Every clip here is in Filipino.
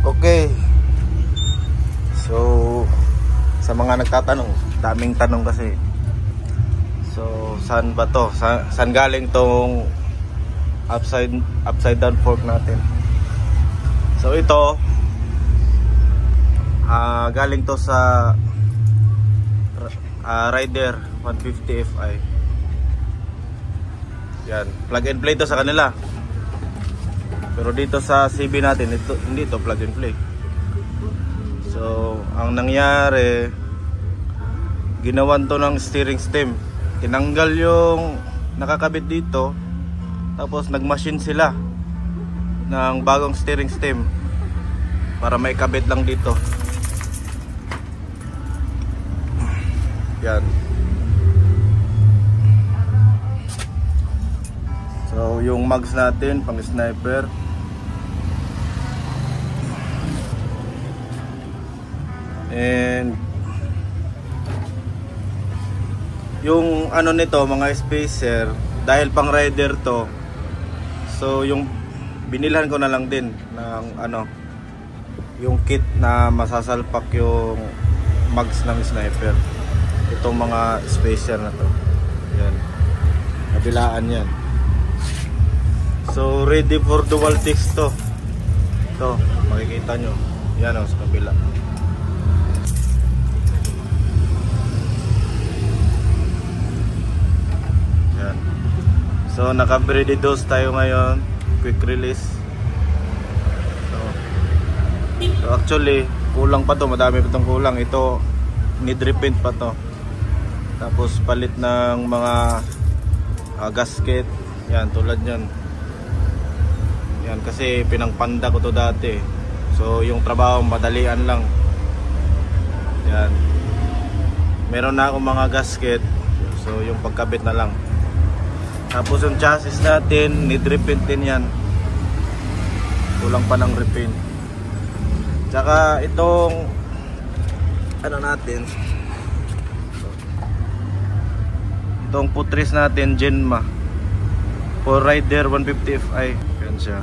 Okay. So, sa mga nagtatanong, daming tanong kasi. So, saan ba to? Saan galing tong upside down fork natin? So, ito galing to sa Rider 150 Fi. Yan, plug and play to sa kanila. Pero dito sa CB natin, ito, hindi to plug and play. So, ang nangyari, ginawan to ng steering stem. Tinanggal yung nakakabit dito, tapos nagmachine sila ng bagong steering stem para may kabit lang dito. Yan. So, yung mags natin pang sniper. And yung ano nito, mga spacer, dahil pang rider to, so yung binilhan ko na lang din ng ano, yung kit na masasalpak yung mags ng sniper. Itong mga spacer na to, yan, nabilaan yan. So ready for dual ticks to. Ito, makikita nyo, yan o, sa kabila. So naka-bready dose tayo ngayon, quick release. So actually kulang pa to, madami pa itong kulang. Ito need repaint pa to. Tapos palit ng mga gasket. Yan, tulad yan. Yan, kasi pinangpanda ko to dati. So yung trabaho madalian lang. Yan. Meron na akong mga gasket. So yung pagkabit na lang. Tapos yung chassis natin, need repaint din yan. Kulang pa ng repaint. Tsaka itong ano natin, itong putris natin, Genma for Rider 150 Fi. Yan siya.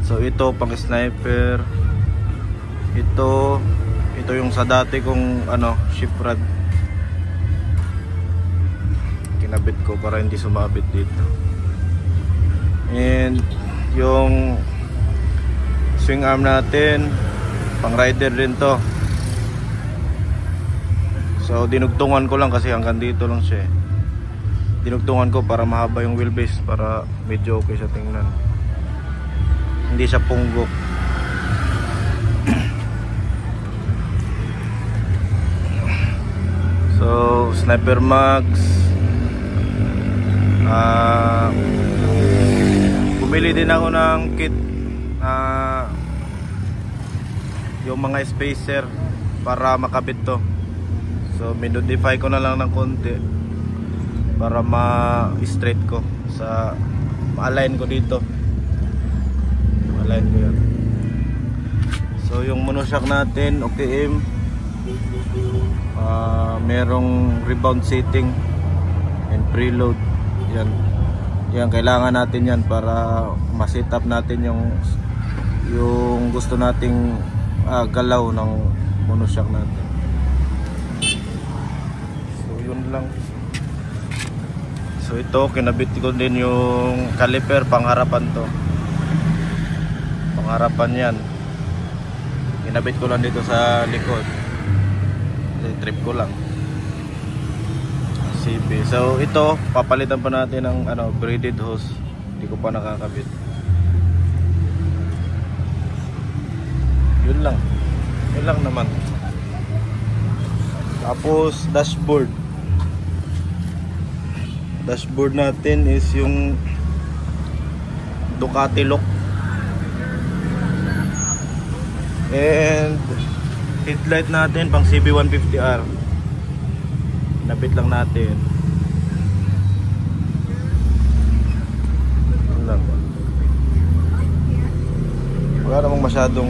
So ito pang sniper. Ito yung sa dati kong ano, shift rod. Kinabit ko para hindi sumabit dito. And yung swing arm natin pang rider din to. So dinugtungan ko lang kasi hanggang dito lang siya. Dinugtungan ko para mahaba yung wheelbase, para medyo okay siya tingnan. Hindi siya punggok. So sniper mags. Bumili din ako ng kit, yung mga spacer para makabit to. So minodify ko na lang ng konti para ma-straight ko, sa ma-align ko dito. Ma-align ko yan. So yung monoshock natin, OKM, merong rebound setting and preload. Yan. Yan, kailangan natin yan para ma-set up natin yung gusto nating galaw ng monoshock natin. So yun lang. So ito, kinabit ko din yung caliper pangharapan to. Pangharapan yan. Kinabit ko lang dito sa likod. Trip ko lang. CB. So ito, papalitan pa natin ng ano, braided hose. Hindi ko pa nakakabit. Yun lang. Yun lang naman. Tapos dashboard. Dashboard natin is yung Ducati lock. And headlight natin pang CB150R. Nabit lang natin. Lang. Wala namang masyadong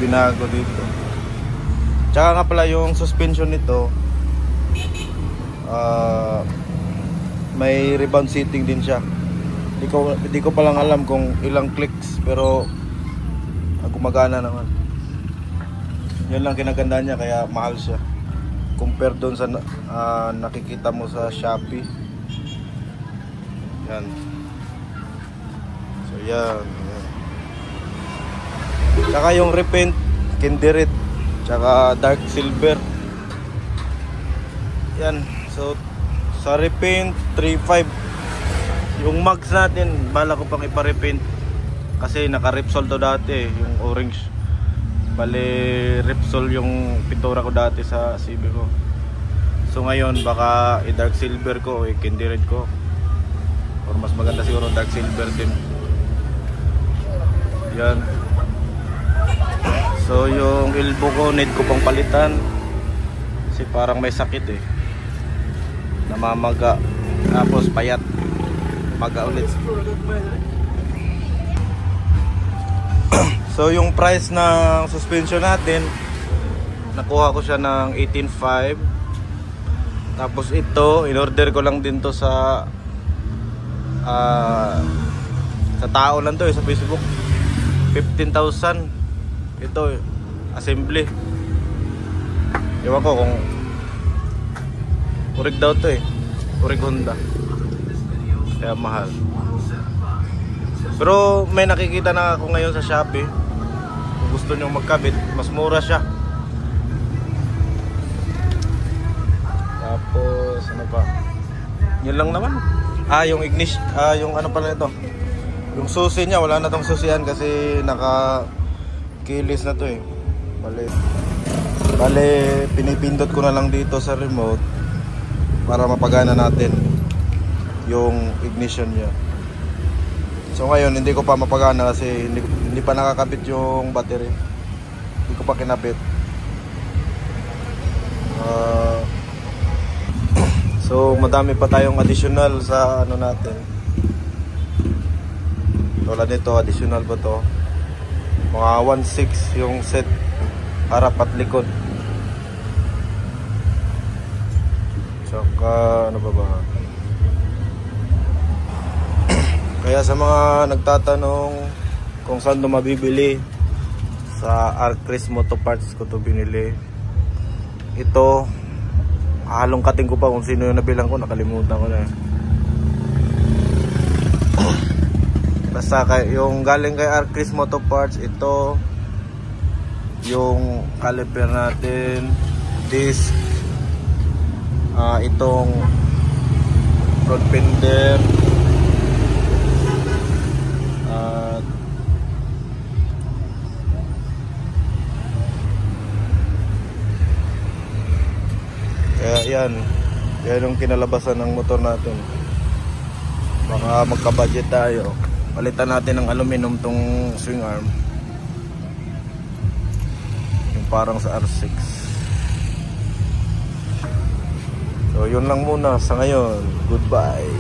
binago dito. Tsaka nga pala yung suspension nito, may rebound seating din siya. Hindi ko pa lang alam kung ilang clicks, pero gumagana naman. Yan lang kinaganda niya, kaya mahal siya compare doon sa nakikita mo sa Shopee. Yan. So yan. Tsaka yung repaint, candy red, tsaka dark silver. Yan. So sa repaint 3.5. Yung mags natin, bala ko pang ipa-repaint kasi naka-Repsol to dati, yung orange. Bale Repsol yung pintura ko dati sa CB ko. So ngayon baka i-dark silver ko o i-candy red ko, or mas maganda siguro dark silver din. Yan. So yung elbow ko need ko pang palitan kasi parang may sakit eh, namamaga, tapos payat, maga ulit. So yung price ng suspension natin, nakuha ko siya ng 18.5. Tapos ito, in-order ko lang din to sa tao lang to sa Facebook. 15,000. Ito, assembly. Ewan ko kung urig daw to urig Honda, kaya mahal. Pero may nakikita na ako ngayon sa Shopee, kung gusto nyo magkabit, mas mura siya. Tapos ano pa, yun lang naman. Yung ignition, yung ano pala ito, yung susi niya, wala na tong susian kasi naka keyless na to Bale pinipindot ko na lang dito sa remote para mapagana natin yung ignition niya. So ngayon hindi ko pa mapagana kasi hindi pa nakakabit yung battery, hindi ko pa kinabit. So madami pa tayong additional sa ano natin. Tulad nito, additional ba to? Mga 1.6 yung set, harap at likod. Tsaka ano ba? Kaya sa mga nagtatanong kung saan ito mabibili, sa Arcris Moto Parts ko ito binili. Ito, halong kating ko pa kung sino yung nabilang ko, nakalimutan ko na. Basta yung galing kay Arcris Moto Parts, ito yung caliper natin, disc, itong front fender, kaya yan yung kinalabasan ng motor natin. Baka magka-budget tayo, palitan natin ng aluminum tong swing arm, yung parang sa R6. So yun lang muna sa ngayon, goodbye.